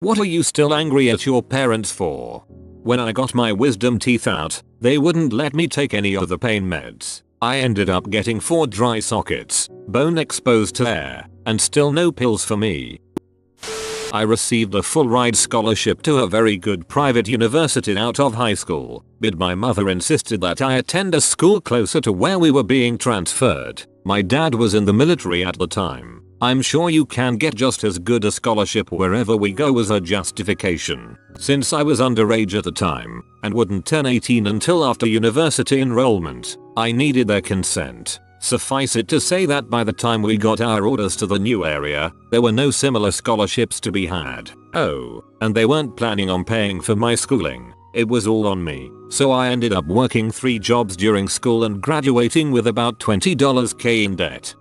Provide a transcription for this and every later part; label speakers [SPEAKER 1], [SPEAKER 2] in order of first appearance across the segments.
[SPEAKER 1] What are you still angry at your parents for? When I got my wisdom teeth out, they wouldn't let me take any of the pain meds. I ended up getting 4 dry sockets, bone exposed to air, and still no pills for me. I received a full ride scholarship to a very good private university out of high school, but my mother insisted that I attend a school closer to where we were being transferred. My dad was in the military at the time. I'm sure you can get just as good a scholarship wherever we go as a justification. Since I was underage at the time and wouldn't turn 18 until after university enrollment, I needed their consent. Suffice it to say that by the time we got our orders to the new area, there were no similar scholarships to be had. Oh, and they weren't planning on paying for my schooling. It was all on me. So I ended up working 3 jobs during school and graduating with about $20k in debt.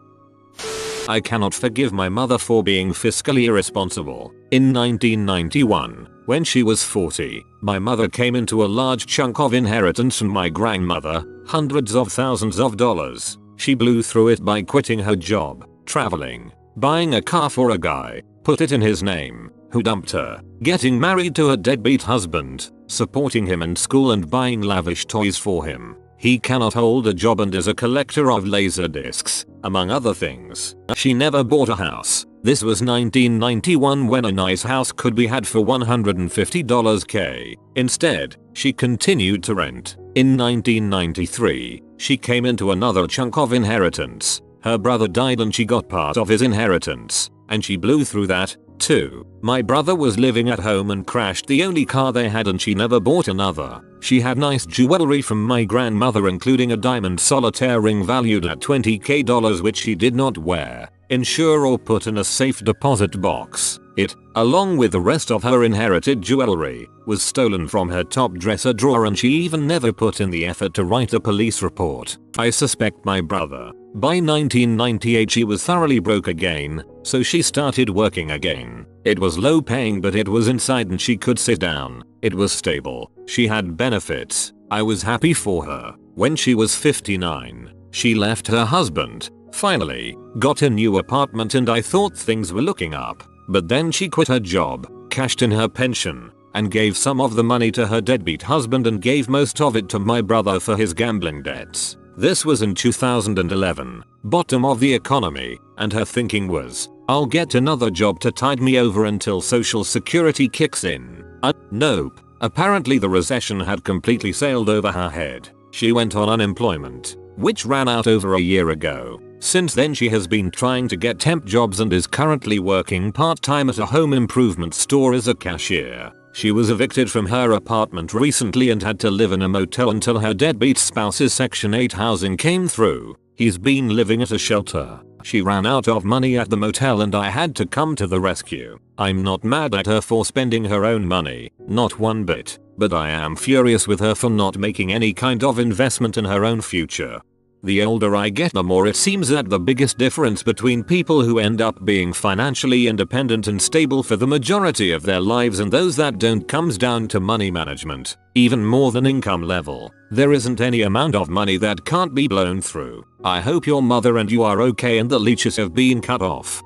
[SPEAKER 1] I cannot forgive my mother for being fiscally irresponsible. In 1991, when she was 40, my mother came into a large chunk of inheritance from my grandmother, hundreds of thousands of dollars. She blew through it by quitting her job, traveling, buying a car for a guy, put it in his name, who dumped her, getting married to a deadbeat husband, supporting him in school and buying lavish toys for him. He cannot hold a job and is a collector of laser discs, among other things. She never bought a house. This was 1991 when a nice house could be had for $150k. Instead, she continued to rent. In 1993, she came into another chunk of inheritance. Her brother died and she got part of his inheritance, and she blew through that, too. My brother was living at home and crashed the only car they had and she never bought another. She had nice jewelry from my grandmother including a diamond solitaire ring valued at $20k which she did not wear, insure or put in a safe deposit box. It, along with the rest of her inherited jewelry, was stolen from her top dresser drawer and she even never put in the effort to write a police report. I suspect my brother. By 1998 she was thoroughly broke again, so she started working again. It was low paying but it was inside and she could sit down. It was stable. She had benefits. I was happy for her. When she was 59, she left her husband, finally, got a new apartment and I thought things were looking up. But then she quit her job, cashed in her pension, and gave some of the money to her deadbeat husband and gave most of it to my brother for his gambling debts. This was in 2011, bottom of the economy, and her thinking was, I'll get another job to tide me over until Social Security kicks in. Nope. Apparently the recession had completely sailed over her head. She went on unemployment, which ran out over a year ago. Since then she has been trying to get temp jobs and is currently working part-time at a home improvement store as a cashier. She was evicted from her apartment recently and had to live in a motel until her deadbeat spouse's Section 8 housing came through. He's been living at a shelter. She ran out of money at the motel and I had to come to the rescue. I'm not mad at her for spending her own money, not one bit, but I am furious with her for not making any kind of investment in her own future. The older I get, the more it seems that the biggest difference between people who end up being financially independent and stable for the majority of their lives and those that don't comes down to money management, even more than income level. There isn't any amount of money that can't be blown through. I hope your mother and you are okay and the leeches have been cut off.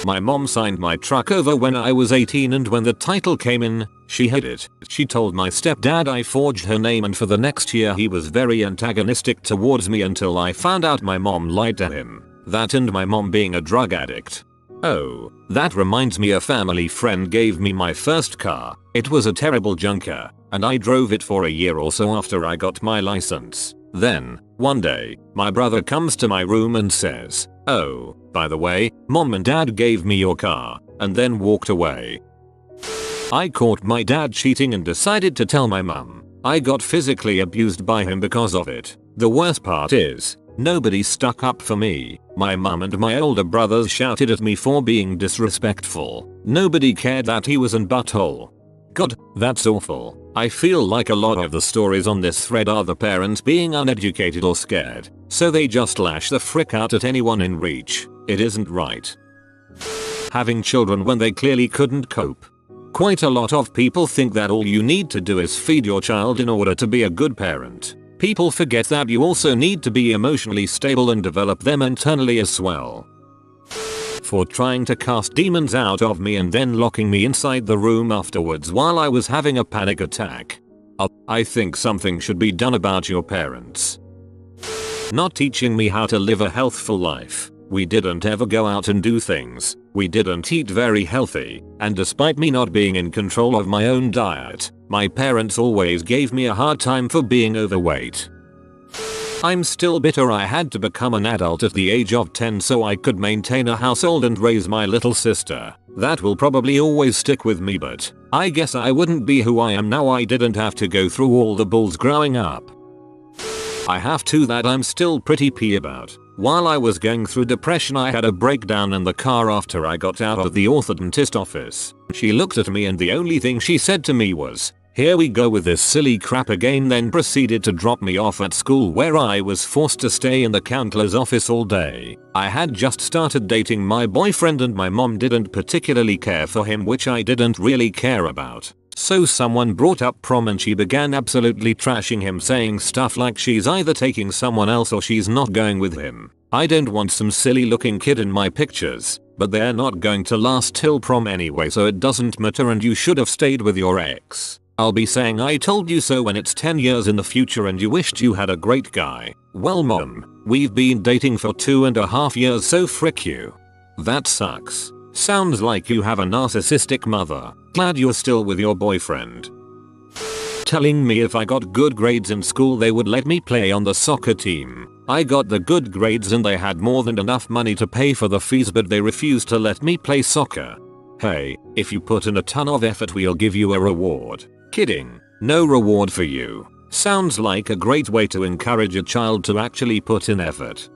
[SPEAKER 1] My mom signed my truck over when I was 18 and when the title came in, she hid it. She told my stepdad I forged her name and for the next year he was very antagonistic towards me until I found out my mom lied to him. That and my mom being a drug addict. Oh, that reminds me, a family friend gave me my first car. It was a terrible junker, and I drove it for a year or so after I got my license. Then, one day, my brother comes to my room and says, "Oh, by the way, mom and dad gave me your car," and then walked away. I caught my dad cheating and decided to tell my mum. I got physically abused by him because of it. The worst part is, nobody stuck up for me. My mum and my older brothers shouted at me for being disrespectful. Nobody cared that he was an butthole. God, that's awful. I feel like a lot of the stories on this thread are the parents being uneducated or scared, so they just lash the frick out at anyone in reach. It isn't right. Having children when they clearly couldn't cope. Quite a lot of people think that all you need to do is feed your child in order to be a good parent. People forget that you also need to be emotionally stable and develop them internally as well. for trying to cast demons out of me and then locking me inside the room afterwards while I was having a panic attack. I think something should be done about your parents. Not teaching me how to live a healthful life. We didn't ever go out and do things. We didn't eat very healthy, and despite me not being in control of my own diet, my parents always gave me a hard time for being overweight. I'm still bitter I had to become an adult at the age of 10 so I could maintain a household and raise my little sister. That will probably always stick with me, but I guess I wouldn't be who I am now I didn't have to go through all the bulls growing up. I have two that I'm still pretty pee about. While I was going through depression I had a breakdown in the car after I got out of the orthodontist office. She looked at me and the only thing she said to me was, "Here we go with this silly crap again," then proceeded to drop me off at school where I was forced to stay in the counselor's office all day. I had just started dating my boyfriend and my mom didn't particularly care for him, which I didn't really care about. So someone brought up prom and she began absolutely trashing him, saying stuff like she's either taking someone else or she's not going with him. I don't want some silly looking kid in my pictures, but they're not going to last till prom anyway so it doesn't matter and you should have stayed with your ex. I'll be saying I told you so when it's 10 years in the future and you wished you had a great guy. Well mom, we've been dating for 2.5 years so frick you. That sucks. Sounds like you have a narcissistic mother. Glad you're still with your boyfriend. Telling me if I got good grades in school they would let me play on the soccer team. I got the good grades and they had more than enough money to pay for the fees but they refused to let me play soccer. Hey, if you put in a ton of effort we'll give you a reward. Kidding. No reward for you. Sounds like a great way to encourage a child to actually put in effort.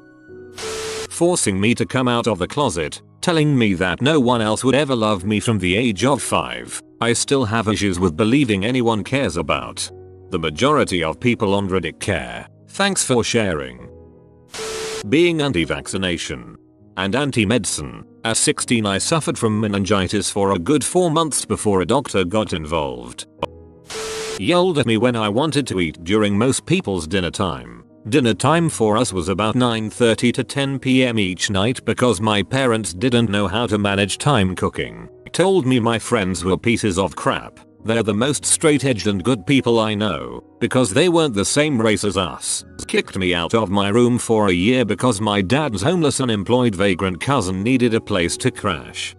[SPEAKER 1] Forcing me to come out of the closet, telling me that no one else would ever love me from the age of 5. I still have issues with believing anyone cares about. The majority of people on Reddit care. Thanks for sharing. Being anti-vaccination and anti-medicine. At 16 I suffered from meningitis for a good 4 months before a doctor got involved. Yelled at me when I wanted to eat during most people's dinner time. Dinner time for us was about 9:30 to 10 PM each night because my parents didn't know how to manage time cooking. Told me my friends were pieces of crap. They're the most straight-edged and good people I know because they weren't the same race as us. Kicked me out of my room for a year because my dad's homeless unemployed vagrant cousin needed a place to crash.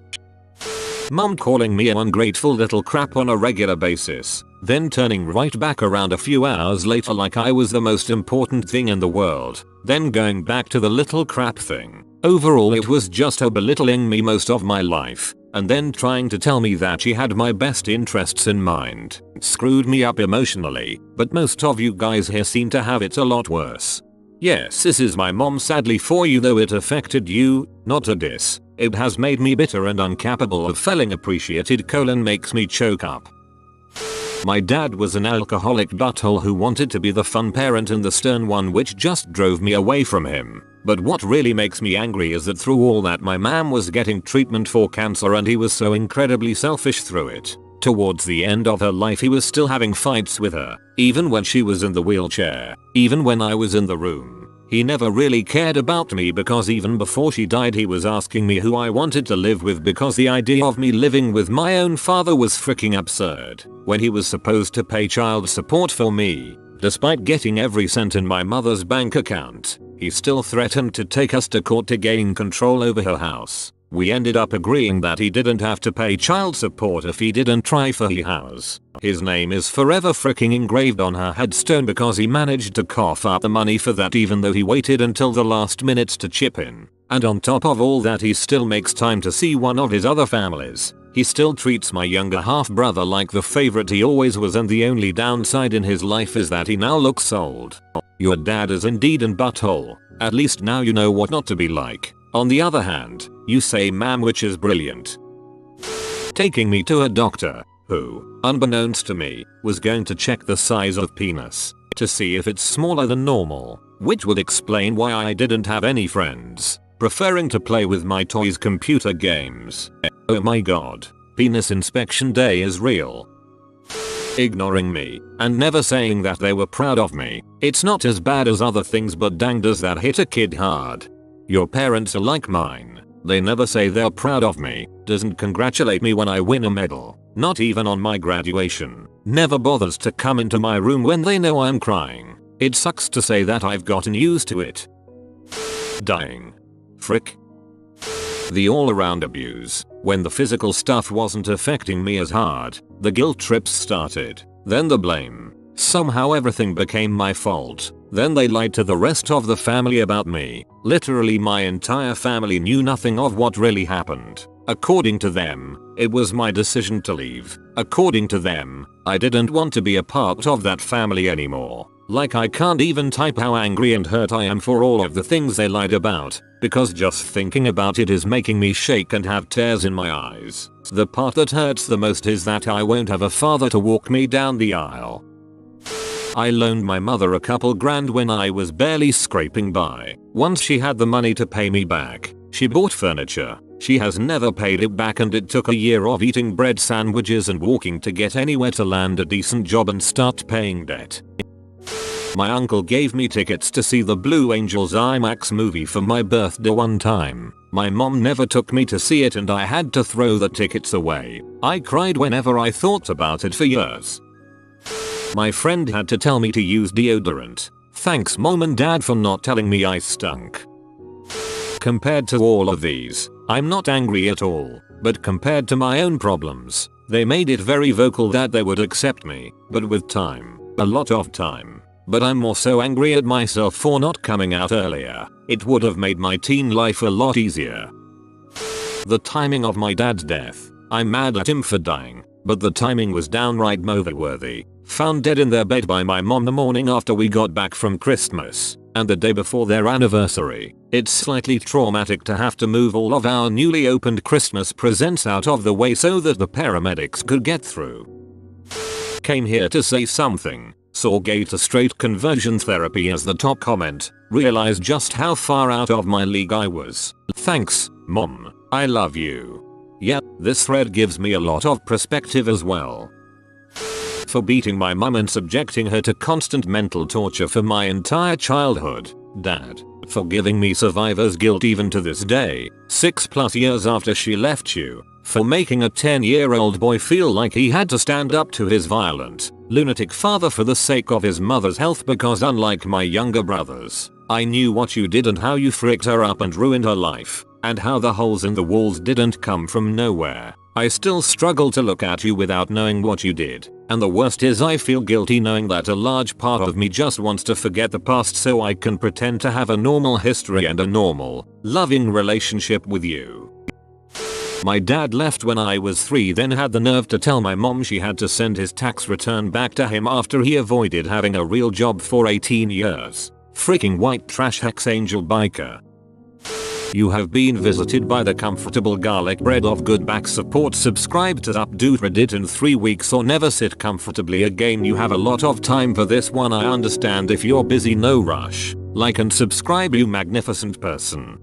[SPEAKER 1] Mom calling me an ungrateful little crap on a regular basis, then turning right back around a few hours later like I was the most important thing in the world, then going back to the little crap thing. Overall it was just her belittling me most of my life, and then trying to tell me that she had my best interests in mind. Screwed me up emotionally, but most of you guys here seem to have it a lot worse. Yes, this is my mom sadly for you though it affected you, not a diss. It has made me bitter and incapable of feeling appreciated : makes me choke up. My dad was an alcoholic butthole who wanted to be the fun parent and the stern one, which just drove me away from him. But what really makes me angry is that through all that my mom was getting treatment for cancer and he was so incredibly selfish through it. Towards the end of her life he was still having fights with her, even when she was in the wheelchair, even when I was in the room. He never really cared about me because even before she died he was asking me who I wanted to live with because the idea of me living with my own father was freaking absurd. When he was supposed to pay child support for me, despite getting every cent in my mother's bank account, he still threatened to take us to court to gain control over her house. We ended up agreeing that he didn't have to pay child support if he didn't try for her house. His name is forever freaking engraved on her headstone because he managed to cough up the money for that even though he waited until the last minutes to chip in. And on top of all that he still makes time to see one of his other families. He still treats my younger half brother like the favorite he always was, and the only downside in his life is that he now looks old. Your dad is indeed an butthole. At least now you know what not to be like. On the other hand, you say ma'am, which is brilliant. Taking me to a doctor who, unbeknownst to me, was going to check the size of penis to see if it's smaller than normal, which would explain why I didn't have any friends, preferring to play with my toys computer games. Oh my god, penis inspection day is real. Ignoring me and never saying that they were proud of me. It's not as bad as other things, but dang does that hit a kid hard. Your parents are like mine. They never say they're proud of me, doesn't congratulate me when I win a medal, not even on my graduation, never bothers to come into my room when they know I'm crying. It sucks to say that I've gotten used to it. Dying. Frick. The all-around abuse. When the physical stuff wasn't affecting me as hard, the guilt trips started, then the blame. Somehow everything became my fault. Then they lied to the rest of the family about me. Literally my entire family knew nothing of what really happened. According to them, it was my decision to leave. According to them, I didn't want to be a part of that family anymore. Like I can't even type how angry and hurt I am for all of the things they lied about, because just thinking about it is making me shake and have tears in my eyes. The part that hurts the most is that I won't have a father to walk me down the aisle. I loaned my mother a couple grand when I was barely scraping by. Once she had the money to pay me back, she bought furniture. She has never paid it back, and it took a year of eating bread sandwiches and walking to get anywhere to land a decent job and start paying debt. My uncle gave me tickets to see the Blue Angels IMAX movie for my birthday one time. My mom never took me to see it and I had to throw the tickets away. I cried whenever I thought about it for years. My friend had to tell me to use deodorant. Thanks mom and dad for not telling me I stunk. Compared to all of these, I'm not angry at all, but compared to my own problems, they made it very vocal that they would accept me, but with time, a lot of time. But I'm more so angry at myself for not coming out earlier. It would have made my teen life a lot easier. The timing of my dad's death. I'm mad at him for dying, but the timing was downright movie-worthy. Found dead in their bed by my mom the morning after we got back from Christmas, and the day before their anniversary. It's slightly traumatic to have to move all of our newly opened Christmas presents out of the way so that the paramedics could get through. Came here to say something. Saw gay to straight conversion therapy as the top comment. Realized just how far out of my league I was. Thanks, mom. I love you. Yeah, this thread gives me a lot of perspective as well. For beating my mum and subjecting her to constant mental torture for my entire childhood. Dad. For giving me survivor's guilt even to this day, 6+ years after she left you. For making a 10-year-old boy feel like he had to stand up to his violent, lunatic father for the sake of his mother's health, because unlike my younger brothers, I knew what you did and how you fricked her up and ruined her life, and how the holes in the walls didn't come from nowhere. I still struggle to look at you without knowing what you did, and the worst is I feel guilty knowing that a large part of me just wants to forget the past so I can pretend to have a normal history and a normal, loving relationship with you. My dad left when I was 3, then had the nerve to tell my mom she had to send his tax return back to him after he avoided having a real job for 18 years. Freaking white trash hex angel biker. You have been visited by the comfortable garlic bread of good back support. Subscribe to updo Reddit in 3 weeks or never sit comfortably again. You have a lot of time for this one. I understand if you're busy, no rush. Like and subscribe, you magnificent person.